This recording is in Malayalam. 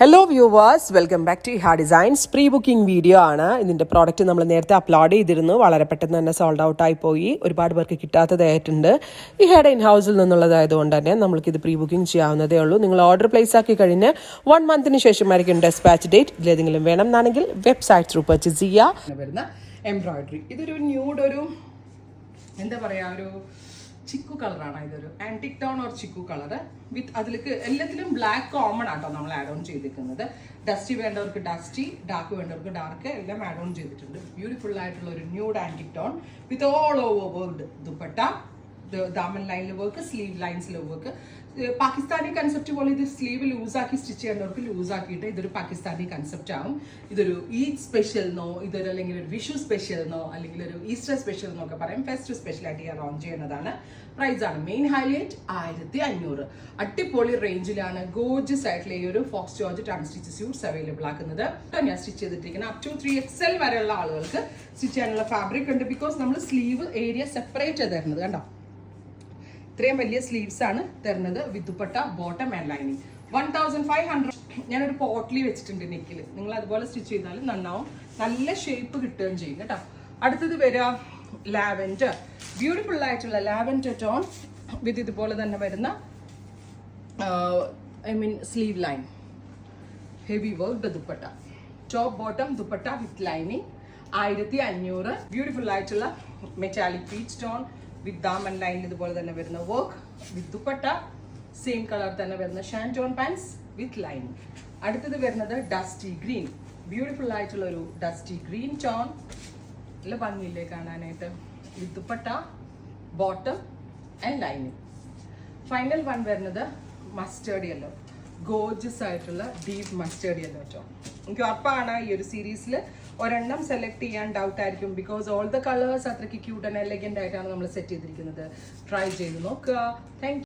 Hello viewers, welcome back to Iha designs. Pre booking video ആണ്. ഇതിൻ്റെ പ്രോഡക്റ്റ് നമ്മൾ നേരത്തെ അപ്ലോഡ് ചെയ്തിരുന്നു. വളരെ പെട്ടെന്ന് തന്നെ സോൾഡ് ഔട്ട് ആയി പോയി. ഒരുപാട് പേർക്ക് കിട്ടാത്തതായിട്ടുണ്ട്. ഇഹയുടെ ഇൻ ഹൗസിൽ നിന്നുള്ളതായതുകൊണ്ട് തന്നെ നമ്മൾക്കിത് പ്രീ ബുക്കിംഗ് ചെയ്യാവുന്നതേ ഉള്ളൂ. നിങ്ങൾ ഓർഡർ പ്ലേസ് ആക്കി കഴിഞ്ഞ് 1 മന്തിന് ശേഷമായിരിക്കും ഡെസ്പാച്ച് ഡേറ്റ്. ഇതിലേതെങ്കിലും വേണം എന്നാണെങ്കിൽ വെബ്സൈറ്റ് ത്രൂ പർച്ചേസ് ചെയ്യുക. വരുന്ന എംബ്രോയിഡറി ഇതൊരു ന്യൂഡ്, ഒരു എന്താ പറയുക, ഒരു ചിക്കു കളറാണ്. ഇതൊരു antique tone or chikoo colour with അതിലേക്ക് എല്ലാത്തിലും ബ്ലാക്ക് കോമൺ ആട്ടോ നമ്മൾ ആഡ് ഓൺ ചെയ്തിരിക്കുന്നത്. ഡസ്റ്റി വേണ്ടവർക്ക് ഡസ്റ്റി, ഡാർക്ക് വേണ്ടവർക്ക് ഡാർക്ക് എല്ലാം ആഡ് ഓൺ ചെയ്തിട്ടുണ്ട്. ബ്യൂട്ടിഫുൾ ആയിട്ടുള്ള ഒരു nude antique tone with all over work dupatta, ദാമൻ ലൈനിൽ വർക്ക്, സ്ലീവ് ലൈൻസിൽ വർക്ക്. പാകിസ്ഥാനി കൺസെപ്റ്റ് പോലെ ഇത് സ്ലീവ് ലൂസാക്കി സ്റ്റിച്ച് ചെയ്യേണ്ടവർക്ക് ലൂസാക്കിയിട്ട് ഇതൊരു പാകിസ്ഥാനി കൺസെപ്റ്റ് ആവും. ഇതൊരു ഈദ് സ്പെഷ്യൽ എന്നോ, ഇതൊരു അല്ലെങ്കിൽ ഒരു വിഷു സ്പെഷ്യൽ എന്നോ, അല്ലെങ്കിൽ ഒരു ഈസ്റ്റർ സ്പെഷ്യൽ എന്നൊക്കെ പറയും. ഫെസ്റ്റ് സ്പെഷ്യലായിട്ട് ഞാൻ ഓൺ ചെയ്യുന്നതാണ്. പ്രൈസ് ആണ് മെയിൻ ഹൈലൈറ്റ് 1500. അടിപൊളി റേഞ്ചിലാണ് ഗോർജിയസ് ആയിട്ടുള്ള ഈ ഒരു faux georgette unstitch suits available ആക്കുന്നത്. ഞാൻ സ്റ്റിച്ച് ചെയ്തിട്ടിരിക്കുന്നത് അപ് ടു 3XL വരെയുള്ള ആളുകൾക്ക് സ്റ്റിച്ച് ചെയ്യാനുള്ള ഫാബ്രിക് ഉണ്ട്. ബിക്കോസ് നമ്മൾ സ്ലീവ് ഏരിയ സെപ്പറേറ്റ് തരുന്നത് കണ്ടോ, ഇത്രയും വലിയ സ്ലീവ്സ് ആണ് തരുന്നത് വിത്ത് ദുപ്പട്ട, ബോട്ടം ആൻഡ് ലൈനിങ്. 1500. ഞാനൊരു പോട്ട്ലി വെച്ചിട്ടുണ്ട് നെക്കിൽ. നിങ്ങൾ അതുപോലെ സ്റ്റിച്ച് ചെയ്താലും നന്നാവും, നല്ല ഷേപ്പ് കിട്ടുകയും ചെയ്യും കേട്ടോ. അടുത്തത് വരിക ലാവൻഡർ, ബ്യൂട്ടിഫുൾ ആയിട്ടുള്ള ലാവൻഡർ ടോൺ വിത്ത് ഇതുപോലെ തന്നെ വരുന്ന sleeve line, heavy work dupatta, top bottom dupatta with lining. 1500. ബ്യൂട്ടിഫുൾ ആയിട്ടുള്ള മെറ്റാലിക് പീച്ച് ടോൺ വിത്ത് ദാമൻ ലൈനിൽ ഇതുപോലെ തന്നെ വരുന്ന work with dupatta, same colour തന്നെ വരുന്ന ഷാൻറ്റോൺ പാൻസ് വിത്ത് ലൈനിങ്. അടുത്തത് വരുന്നത് ഡസ്റ്റി ഗ്രീൻ, ബ്യൂട്ടിഫുൾ ആയിട്ടുള്ള ഒരു ഡസ്റ്റി ഗ്രീൻ ടോൺ, നല്ല ഭംഗിയില്ലേ കാണാനായിട്ട്, with dupatta, bottom and lining. Final one വരുന്നത് മസ്റ്റേർഡ് യെല്ലോ, ഗോർജിയസ് ആയിട്ടുള്ള ഡീപ്പ് മസ്റ്റേർഡ് യെല്ലോ ടോൺ. എനിക്ക് ഉറപ്പാണ് ഈ ഒരു സീരീസിൽ ഒരെണ്ണം സെലക്ട് ചെയ്യാൻ ഡൗട്ട് ആയിരിക്കും. ബിക്കോസ് ഓൾ ദ കളേഴ്സ് അത്രയ്ക്ക് ക്യൂട്ട് ആൻഡ് എലഗന്റ് ആയിട്ടാണ് നമ്മൾ സെറ്റ് ചെയ്തിരിക്കുന്നത്. ട്രൈ ചെയ്ത് നോക്കുക. താങ്ക്